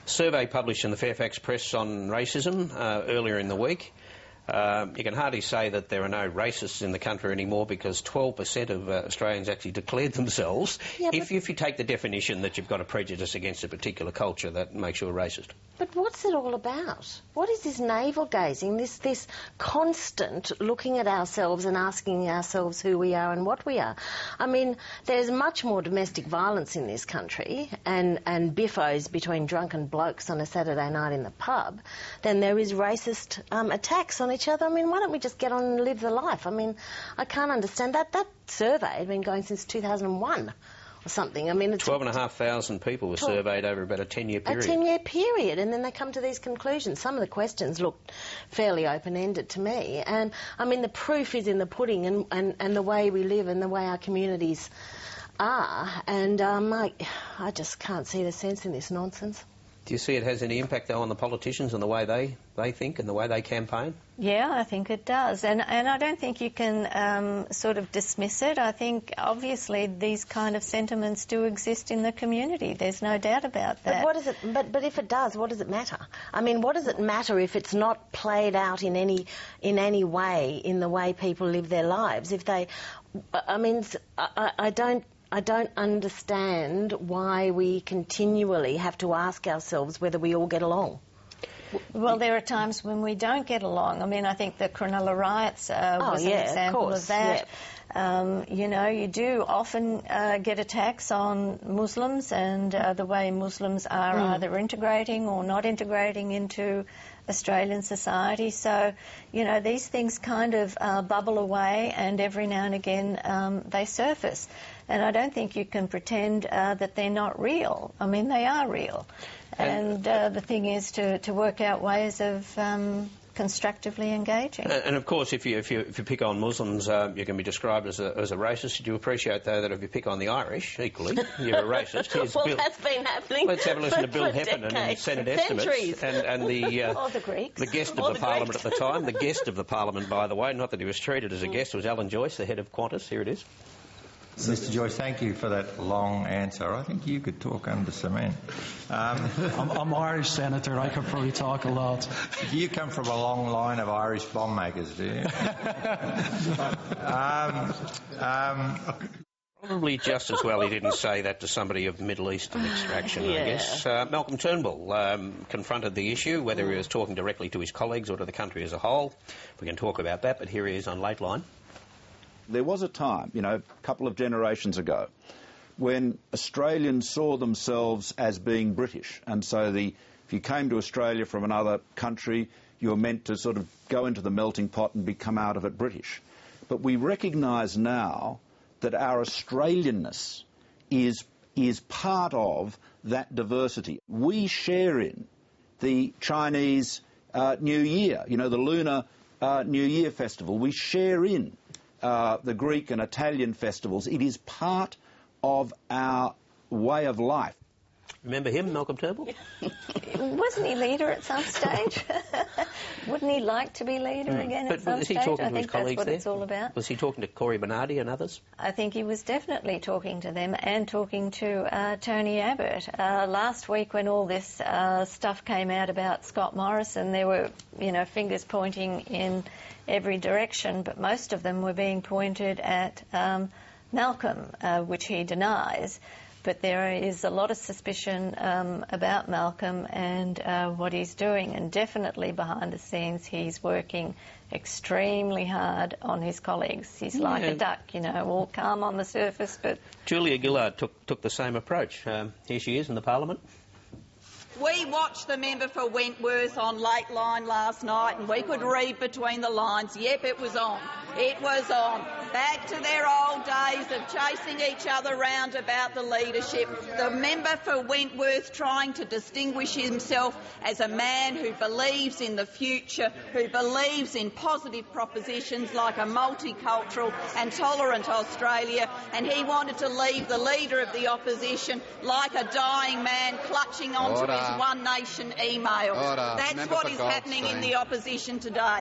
survey published in the Fairfax Press on racism earlier in the week. You can hardly say that there are no racists in the country anymore because 12% of Australians actually declared themselves. Yeah, if you take the definition that you've got a prejudice against a particular culture, that makes you a racist. But what's it all about? What is this navel-gazing, this constant looking at ourselves and asking ourselves who we are and what we are? I mean, there's much more domestic violence in this country and biffos between drunken blokes on a Saturday night in the pub than there is racist attacks on each other. I mean, why don't we just get on and live the life? I mean, I can't understand that. That survey had been going since 2001 or something. I mean, it's 12,500 people were surveyed over about a 10-year period. A 10-year period, and then they come to these conclusions. Some of the questions looked fairly open-ended to me. And, I mean, the proof is in the pudding and the way we live and the way our communities are. And I just can't see the sense in this nonsense. Do you see it has any impact, though, on the politicians and the way they think and the way they campaign? Yeah, I think it does. And I don't think you can sort of dismiss it. I think, obviously, these kind of sentiments do exist in the community. There's no doubt about that. But what is it? But if it does, what does it matter? I mean, what does it matter if it's not played out in any way, in the way people live their lives? If they... I mean, I don't understand why we continually have to ask ourselves whether we all get along. Well, there are times when we don't get along. I mean, I think the Cronulla riots was an example of that. Yeah. You know, you do often get attacks on Muslims and the way Muslims are either integrating or not integrating into Australian society. So, you know, these things kind of bubble away and every now and again they surface. And I don't think you can pretend that they're not real. I mean, they are real. And the thing is to work out ways of constructively engaging. And of course, if you pick on Muslims, you can be described as a racist. Do you appreciate, though, that if you pick on the Irish, equally, you're a racist? Well, that's been happening. Let's have a listen to Bill Heffernan and Senate estimates, and the Greeks, the guest of the Parliament at the time. The guest of the Parliament, by the way, not that he was treated as a guest, was Alan Joyce, the head of Qantas. Here it is. Mr. Joyce, thank you for that long answer. I think you could talk under cement. I'm Irish, Senator. I could probably talk a lot. You come from a long line of Irish bomb makers, do you? Probably just as well he didn't say that to somebody of Middle Eastern extraction, I guess. Malcolm Turnbull confronted the issue, whether he was talking directly to his colleagues or to the country as a whole. We can talk about that, but here he is on Lateline. There was a time, you know, a couple of generations ago, when Australians saw themselves as being British. And so if you came to Australia from another country, you were meant to sort of go into the melting pot and come out of it British. But we recognise now that our Australianness is part of that diversity. We share in the Chinese New Year, you know, the Lunar New Year festival. We share in the Greek and Italian festivals. It is part of our way of life. Remember him, Malcolm Turnbull? Wasn't he leader at some stage? Wouldn't he like to be leader again at some stage? Was he talking to his colleagues colleagues there? there? It's all about. Was he talking to Cory Bernardi and others? I think he was definitely talking to them and talking to Tony Abbott. Last week when all this stuff came out about Scott Morrison, there were, you know, fingers pointing in every direction, but most of them were being pointed at Malcolm, which he denies. But there is a lot of suspicion about Malcolm and what he's doing, and definitely behind the scenes he's working extremely hard on his colleagues. He's like a duck, you know, all calm on the surface, but... Julia Gillard took the same approach. Here she is in the Parliament. We watched the member for Wentworth on Lateline last night and we could read between the lines. Yep, it was on. It was on. Back to their old days of chasing each other round about the leadership. The member for Wentworth trying to distinguish himself as a man who believes in the future, who believes in positive propositions like a multicultural and tolerant Australia, and he wanted to leave the leader of the opposition like a dying man clutching onto his One Nation email. That's what is happening in the opposition today.